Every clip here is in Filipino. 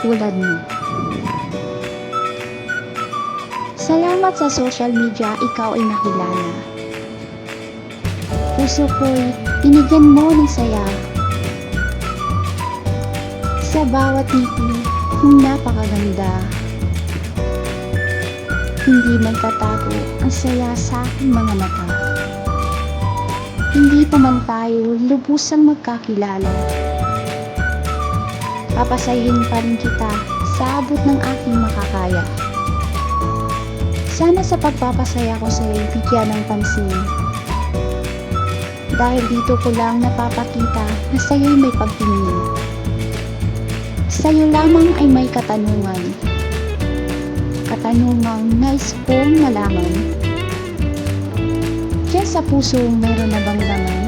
tulad mo. Salamat sa social media, ikaw ay nakilala. Puso ko'y binigyan mo ng saya. Sa bawat ngiti, napakaganda. Hindi magtatago ang saya sa aking mga mata. Hindi pa man tayo lubusang magkakilala. Papasayin pa rin kita sa abot ng aking makakaya. Sana sa pagpapasaya ko sa'yo bigyan ng pansin. Dahil dito ko lang napapakita na sa'yo'y may pagtingin. Sa'yo lamang ay may katanungan. Katanungang nais kong malaman. Diyan sa puso meron na bang laman?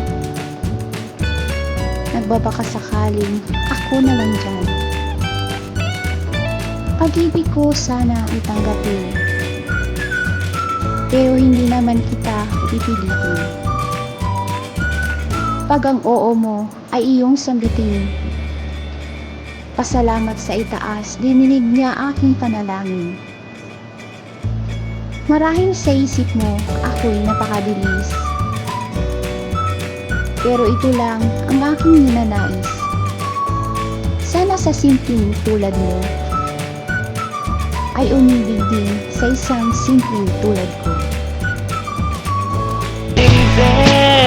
Nagbabaka sakaling ako na lang dyan. Pag-ibig ko sana itanggapin. Pero hindi naman kita pipilitin. Pag ang oo mo ay iyong sambitin. Pasalamat sa itaas, dininig niya aking panalangin. Marahil sa isip mo, ako'y napakabilis. Pero ito lang ang aking ninanais. Sana sa simpleng tulad mo, ay umibig din sa isang simpleng tulad ko. Baby,